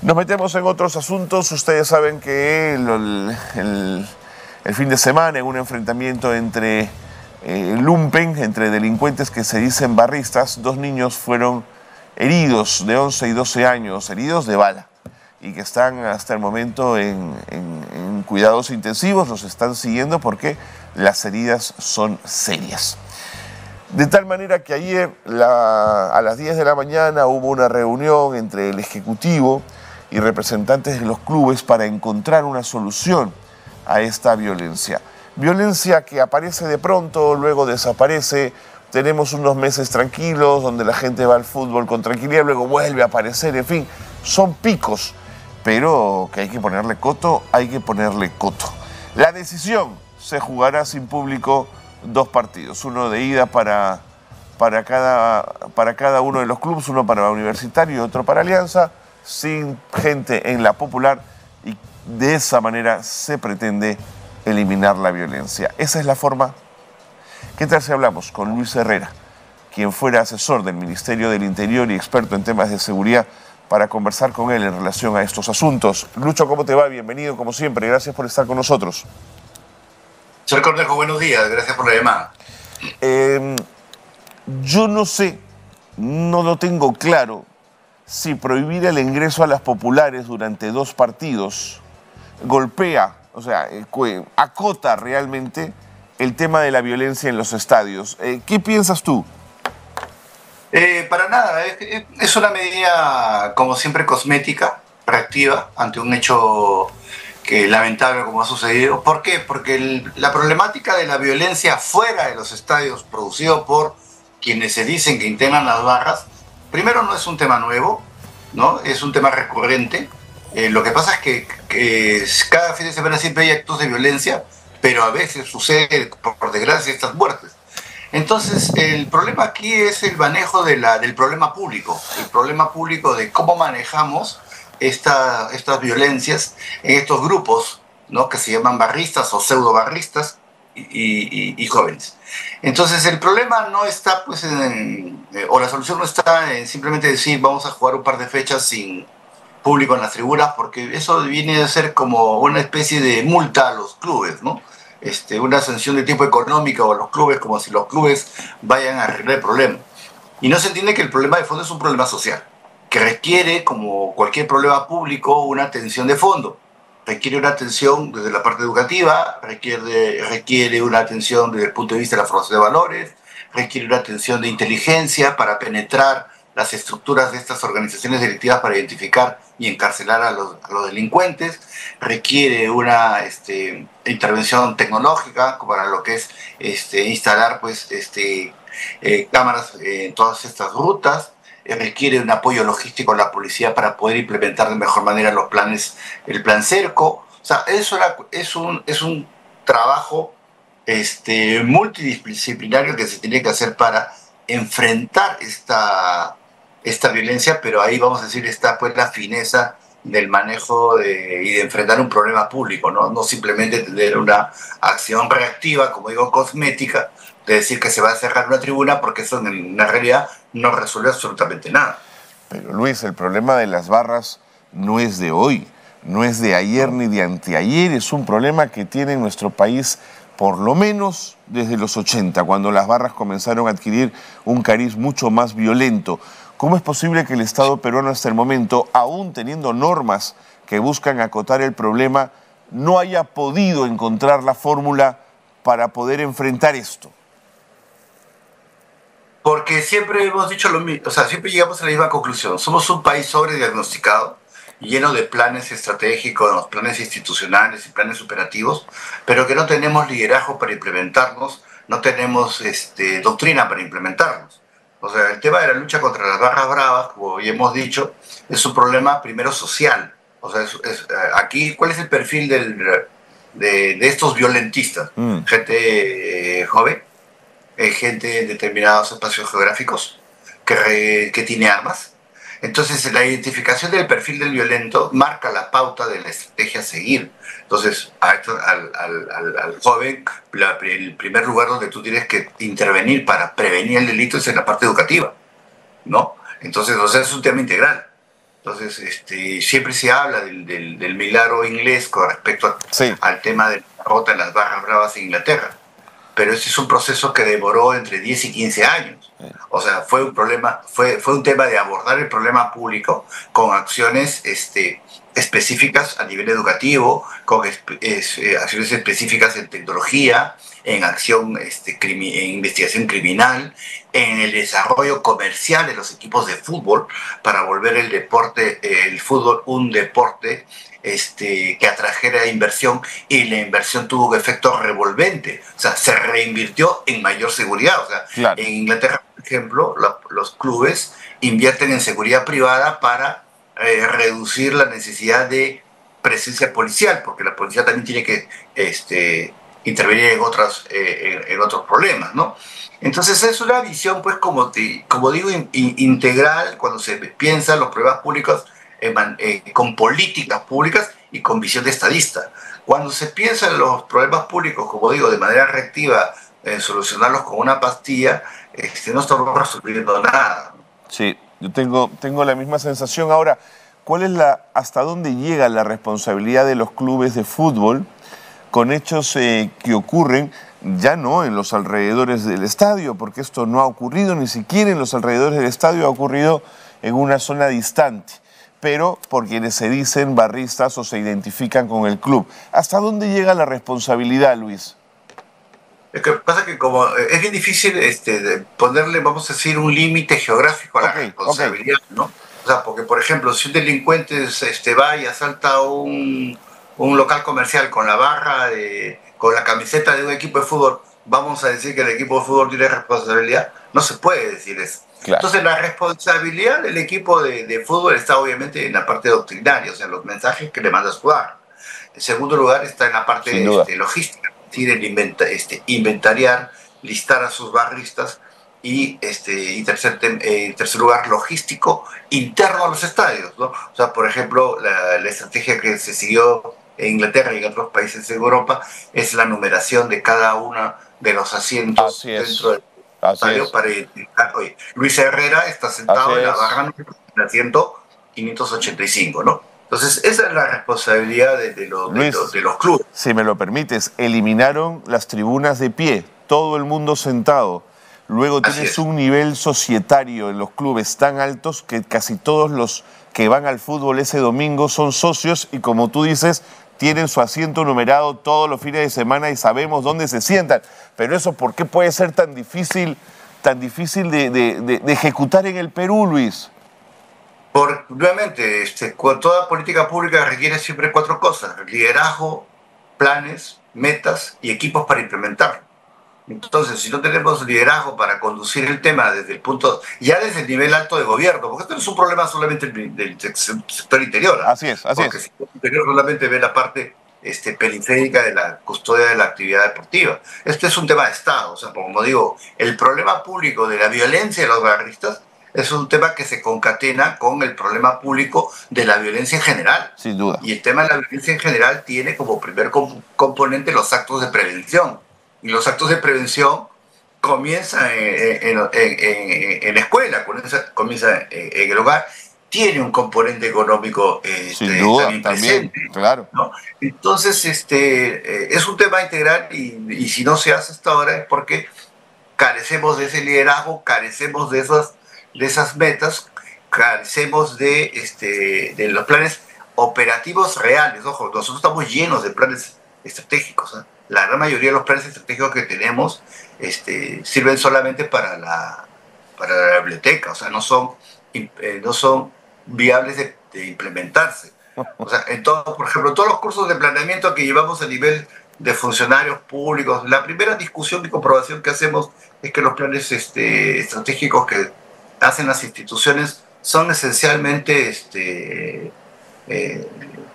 Nos metemos en otros asuntos. Ustedes saben que el fin de semana, en un enfrentamiento entre lumpen, entre delincuentes que se dicen barristas, 2 niños fueron heridos de 11 y 12 años, heridos de bala, y que están hasta el momento en cuidados intensivos. Los están siguiendo porque las heridas son serias. De tal manera que ayer a las 10 de la mañana hubo una reunión entre el Ejecutivo y representantes de los clubes para encontrar una solución a esta violencia. Violencia que aparece de pronto, luego desaparece. Tenemos unos meses tranquilos donde la gente va al fútbol con tranquilidad, luego vuelve a aparecer, en fin, son picos, pero que hay que ponerle coto, hay que ponerle coto. La decisión: se jugará sin público 2 partidos, uno de ida para cada uno de los clubes, uno para Universitario y otro para Alianza, sin gente en la Popular, y de esa manera se pretende eliminar la violencia. Esa es la forma. ¿Qué tal si hablamos con Luis Herrera, quien fuera asesor del Ministerio del Interior y experto en temas de seguridad, para conversar con él en relación a estos asuntos? Lucho, ¿cómo te va? Bienvenido como siempre, gracias por estar con nosotros. Señor Cornejo, buenos días, gracias por la llamada. Yo no sé, no lo tengo claro, si prohibir el ingreso a las populares durante 2 partidos golpea, o sea, acota realmente el tema de la violencia en los estadios. ¿Qué piensas tú? Para nada, es una medida, como siempre, cosmética, reactiva, ante un hecho que lamentable como ha sucedido. ¿Por qué? Porque la problemática de la violencia fuera de los estadios, producido por quienes se dicen que integran las barras, primero no es un tema nuevo, ¿no? Es un tema recurrente. Lo que pasa es que cada fin de semana siempre hay actos de violencia, pero a veces sucede, por desgracia, estas muertes. Entonces, el problema aquí es el manejo del problema público, el problema público de cómo manejamos estas violencias en estos grupos, ¿no?, que se llaman barristas o pseudo barristas y jóvenes. Entonces, el problema no está, pues, o la solución no está en simplemente decir vamos a jugar un par de fechas sin público en las tribunas, porque eso viene a ser como una especie de multa a los clubes, ¿no? Una sanción de tipo económico a los clubes, como si los clubes vayan a arreglar el problema. Y no se entiende que el problema de fondo es un problema social, que requiere, como cualquier problema público, una atención de fondo. Requiere una atención desde la parte educativa, requiere una atención desde el punto de vista de la formación de valores, requiere una atención de inteligencia para penetrar las estructuras de estas organizaciones delictivas para identificar y encarcelar a los delincuentes, requiere una intervención tecnológica para lo que es instalar, pues, cámaras en todas estas rutas, requiere un apoyo logístico a la policía para poder implementar de mejor manera los planes, el plan Cerco. O sea, eso es un trabajo multidisciplinario que se tiene que hacer para enfrentar esta violencia, pero ahí, vamos a decir, está, pues, la fineza del manejo y de enfrentar un problema público, ¿no? No simplemente tener una acción reactiva, como digo, cosmética, de decir que se va a cerrar una tribuna, porque eso en la realidad no resuelve absolutamente nada. Pero Luis, el problema de las barras no es de hoy, no es de ayer ni de anteayer, es un problema que tiene en nuestro país por lo menos desde los 80, cuando las barras comenzaron a adquirir un cariz mucho más violento. ¿Cómo es posible que el Estado peruano hasta el momento, aún teniendo normas que buscan acotar el problema, no haya podido encontrar la fórmula para poder enfrentar esto? Porque siempre hemos dicho lo mismo, o sea, siempre llegamos a la misma conclusión. Somos un país sobrediagnosticado, lleno de planes estratégicos, planes institucionales y planes operativos, pero que no tenemos liderazgo para implementarlos, no tenemos doctrina para implementarlos. O sea, el tema de la lucha contra las barras bravas, como ya hemos dicho, es un problema primero social. O sea, aquí, ¿cuál es el perfil de estos violentistas? Gente joven, gente en determinados espacios geográficos que tiene armas. Entonces, la identificación del perfil del violento marca la pauta de la estrategia a seguir. Entonces, al joven, el primer lugar donde tú tienes que intervenir para prevenir el delito es en la parte educativa, ¿no? Entonces, o sea, es un tema integral. Entonces, siempre se habla del milagro inglés con respecto Sí. al tema de la derrota en las barras bravas en Inglaterra. Pero ese es un proceso que demoró entre 10 y 15 años. O sea, fue un problema, fue un tema de abordar el problema público con acciones específicas a nivel educativo, con acciones específicas en tecnología, en acción, en investigación criminal, en el desarrollo comercial de los equipos de fútbol para volver el fútbol un deporte que atrajera inversión, y la inversión tuvo un efecto revolvente, o sea, se reinvirtió en mayor seguridad. O sea, Claro. en Inglaterra, por ejemplo, los clubes invierten en seguridad privada para reducir la necesidad de presencia policial, porque la policía también tiene que intervenir en otros problemas, ¿no? Entonces es una visión, pues, como digo, integral cuando se piensa los problemas públicos con políticas públicas y con visión de estadista. Cuando se piensa en los problemas públicos, como digo, de manera reactiva, en solucionarlos con una pastilla, no estamos resolviendo nada. Sí, yo tengo la misma sensación. Ahora, hasta dónde llega la responsabilidad de los clubes de fútbol con hechos que ocurren ya no en los alrededores del estadio, porque esto no ha ocurrido ni siquiera en los alrededores del estadio, ha ocurrido en una zona distante, pero por quienes se dicen barristas o se identifican con el club? ¿Hasta dónde llega la responsabilidad, Luis? Lo que pasa es que como es bien difícil ponerle, vamos a decir, un límite geográfico a la responsabilidad, ¿no? O sea, porque, por ejemplo, si un delincuente va y asalta un local comercial con la barra, con la camiseta de un equipo de fútbol, ¿vamos a decir que el equipo de fútbol tiene responsabilidad? No se puede decir eso. Claro. Entonces, la responsabilidad del equipo de fútbol está obviamente en la parte doctrinaria, o sea, los mensajes que le manda su barra. En segundo lugar, está en la parte logística, es decir, inventariar, listar a sus barristas, y tercer lugar, logístico interno a los estadios, ¿no? O sea, por ejemplo, la estrategia que se siguió en Inglaterra y en otros países de Europa es la numeración de cada uno de los asientos dentro del estadio para identificar. Oye, Luis Herrera está sentado en la barra en el asiento 585, ¿no? Entonces, esa es la responsabilidad de los clubes. Si me lo permites, eliminaron las tribunas de pie, todo el mundo sentado. Luego tienes un nivel societario en los clubes tan altos que casi todos los que van al fútbol ese domingo son socios y, como tú dices, tienen su asiento numerado todos los fines de semana y sabemos dónde se sientan. Pero eso, ¿por qué puede ser tan difícil de ejecutar en el Perú, Luis? Nuevamente, toda política pública requiere siempre 4 cosas: liderazgo, planes, metas y equipos para implementarlo. Entonces, si no tenemos liderazgo para conducir el tema desde el nivel alto de gobierno, porque esto no es un problema solamente del sector interior. Así es. Porque el sector interior solamente ve la parte periférica de la custodia de la actividad deportiva. Este es un tema de Estado. O sea, como digo, el problema público de la violencia de los barristas es un tema que se concatena con el problema público de la violencia en general. Sin duda. Y el tema de la violencia en general tiene como primer componente los actos de prevención. Y los actos de prevención comienzan en la escuela, comienzan en el hogar. Tiene un componente económico sin duda, también presente, claro. ¿no? Entonces, es un tema integral, y si no se hace hasta ahora es porque carecemos de ese liderazgo, carecemos de esas metas, carecemos de los planes operativos reales. Ojo, nosotros estamos llenos de planes estratégicos, ¿eh? La gran mayoría de los planes estratégicos que tenemos sirven solamente para la biblioteca, o sea, no son viables de implementarse. O sea, por ejemplo, todos los cursos de planeamiento que llevamos a nivel de funcionarios públicos, la primera discusión y comprobación que hacemos es que los planes estratégicos que hacen las instituciones son esencialmente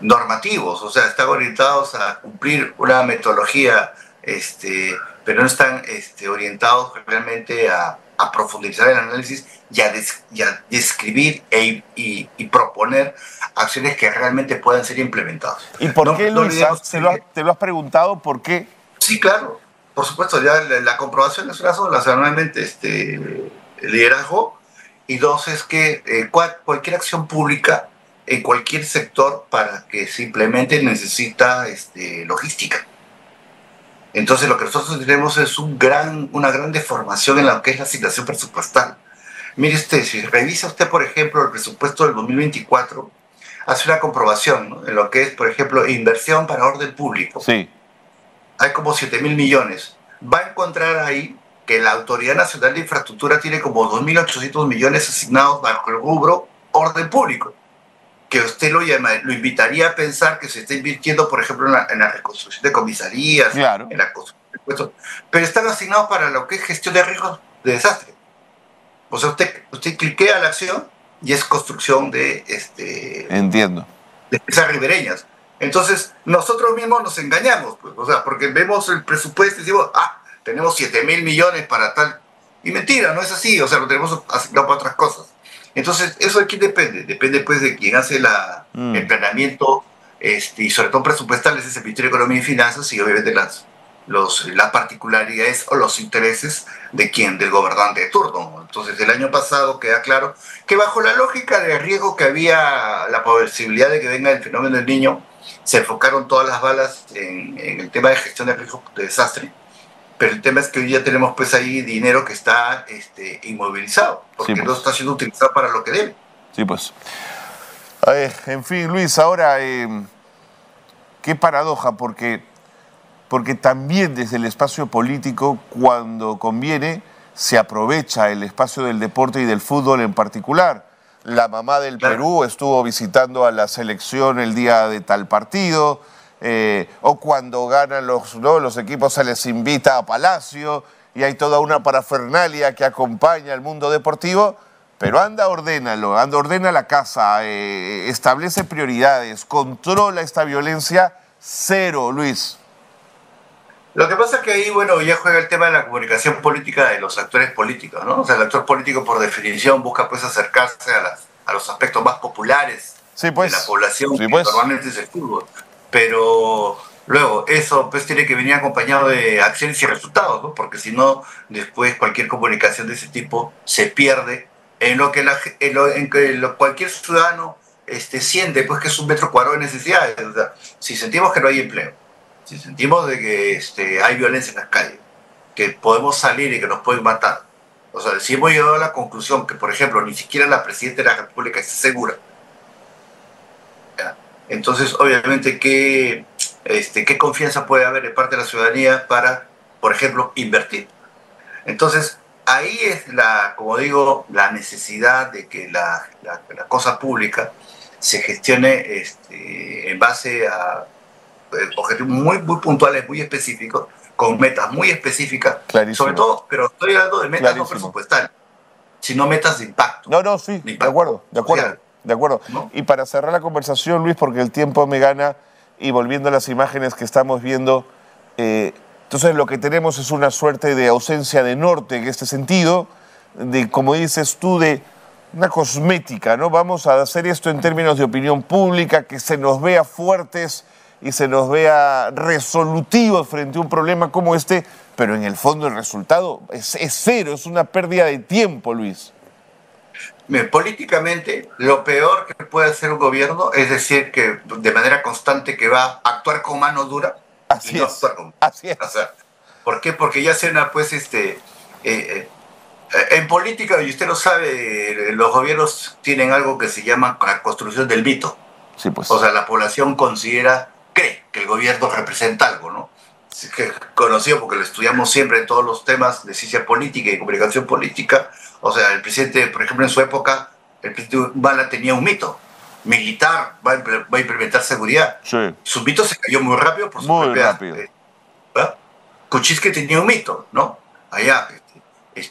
normativos, o sea, están orientados a cumplir una metodología, pero no están orientados realmente a profundizar el análisis y a describir y proponer acciones que realmente puedan ser implementadas. ¿Y por qué, Luis? ¿Te lo has preguntado por qué? Sí, claro, por supuesto, ya la comprobación es una sola, o sea, normalmente el liderazgo, y dos es que cualquier acción pública en cualquier sector para que simplemente necesita logística. Entonces lo que nosotros tenemos es una gran deformación en lo que es la asignación presupuestal. Mire usted, si revisa usted, por ejemplo, el presupuesto del 2024, hace una comprobación, ¿no?, en lo que es, por ejemplo, inversión para orden público. Sí. Hay como 7.000 millones. Va a encontrar ahí que la Autoridad Nacional de Infraestructura tiene como 2.800 millones asignados bajo el rubro orden público, que usted lo invitaría a pensar que se está invirtiendo, por ejemplo, en la reconstrucción de comisarías, claro, en la construcción de puestos, pero están asignados para lo que es gestión de riesgos de desastre. O sea, usted cliquea la acción y es construcción de entiendo, de esas ribereñas. Entonces, nosotros mismos nos engañamos, pues, o sea, porque vemos el presupuesto y decimos, tenemos 7.000 millones para tal. Y mentira, no es así, o sea, lo tenemos asignado para otras cosas. Entonces, ¿eso de quién depende? Depende, pues, de quien hace el planeamiento, y sobre todo presupuestales, es el Ministerio de Economía y Finanzas, y obviamente las particularidades o los intereses de quién, del gobernante de turno. Entonces, el año pasado queda claro que bajo la lógica de riesgo que había la posibilidad de que venga el fenómeno del Niño, se enfocaron todas las balas en el tema de gestión de riesgo de desastre. Pero el tema es que hoy ya tenemos pues ahí dinero que está inmovilizado, porque sí, pues, no está siendo utilizado para lo que debe. Sí, pues. En fin, Luis, ahora, qué paradoja, porque también desde el espacio político, cuando conviene, se aprovecha el espacio del deporte y del fútbol en particular. La mamá del Perú estuvo visitando a la selección el día de tal partido, o cuando ganan los equipos se les invita a Palacio y hay toda una parafernalia que acompaña al mundo deportivo, pero ordena la casa, establece prioridades, controla esta violencia, cero, Luis. Lo que pasa es que ahí, bueno, ya juega el tema de la comunicación política de los actores políticos, ¿no? O sea, el actor político, por definición, busca pues acercarse a los aspectos más populares sí, pues, de la población, sí, que pues, normalmente es el fútbol. Pero luego, eso pues tiene que venir acompañado de acciones y resultados, ¿no? Porque si no, después cualquier comunicación de ese tipo se pierde en lo que, cualquier ciudadano siente, pues, que es un metro cuadrado de necesidades. O sea, si sentimos que no hay empleo, si sentimos de que hay violencia en las calles, que podemos salir y que nos pueden matar, o sea, si hemos llegado a la conclusión que, por ejemplo, ni siquiera la Presidenta de la República está segura, ¿ya? Entonces, obviamente, ¿qué confianza puede haber de parte de la ciudadanía para, por ejemplo, invertir? Entonces, ahí es como digo, la necesidad de que la cosa pública se gestione en base a objetivos muy, muy puntuales, muy específicos, con metas muy específicas. Clarísimo. Sobre todo, pero estoy hablando de metas no presupuestales, sino metas de impacto. No, sí, de acuerdo. ¿No? Y para cerrar la conversación, Luis, porque el tiempo me gana, y volviendo a las imágenes que estamos viendo, entonces lo que tenemos es una suerte de ausencia de norte en este sentido, de, como dices tú, de una cosmética, ¿no? Vamos a hacer esto en términos de opinión pública, que se nos vea fuertes y se nos vea resolutivos frente a un problema como este, pero en el fondo el resultado es cero, es una pérdida de tiempo, Luis. Políticamente, lo peor que puede hacer un gobierno es decir que de manera constante que va a actuar con mano dura. Así es. O sea, ¿por qué? Porque ya se una, pues, en política, y usted lo sabe, los gobiernos tienen algo que se llama la construcción del mito. Sí, pues. O sea, la población cree que el gobierno representa algo, ¿no? Que conocido porque lo estudiamos siempre en todos los temas de ciencia política y comunicación política. O sea, el presidente, por ejemplo, en su época, el presidente Bala tenía un mito militar, va a implementar seguridad. Sí. Su mito se cayó muy rápido por su propia... rápido. Kuczynski tenía un mito, ¿no? Allá,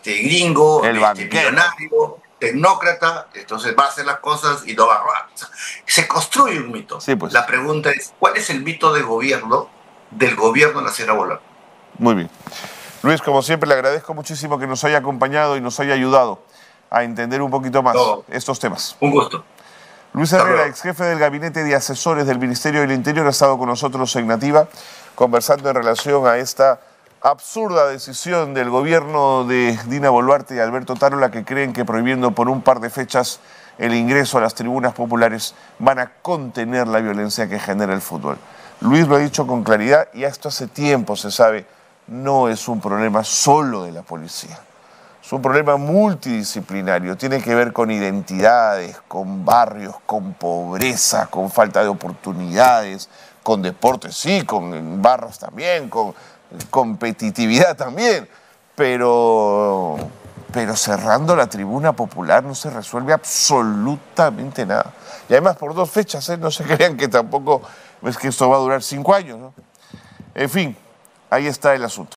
gringo, millonario, tecnócrata, entonces va a hacer las cosas y no va a robar. O sea, se construye un mito. Sí, pues. La pregunta es, ¿cuál es el mito del gobierno de la señora Bolaños? Muy bien. Luis, como siempre, le agradezco muchísimo que nos haya acompañado y nos haya ayudado a entender un poquito más estos temas. Un gusto. Luis Herrera, ex jefe del Gabinete de Asesores del Ministerio del Interior, ha estado con nosotros en Nativa, conversando en relación a esta absurda decisión del gobierno de Dina Boluarte y Alberto Tarola, que creen que prohibiendo por un par de fechas el ingreso a las tribunas populares van a contener la violencia que genera el fútbol. Luis lo ha dicho con claridad y esto hace tiempo se sabe, no es un problema solo de la policía. Es un problema multidisciplinario, tiene que ver con identidades, con barrios, con pobreza, con falta de oportunidades, con deportes sí, con barrios también, con competitividad también, pero cerrando la tribuna popular no se resuelve absolutamente nada. Y además por 2 fechas, no se crean que tampoco es que esto va a durar 5 años, ¿no? En fin, ahí está el asunto.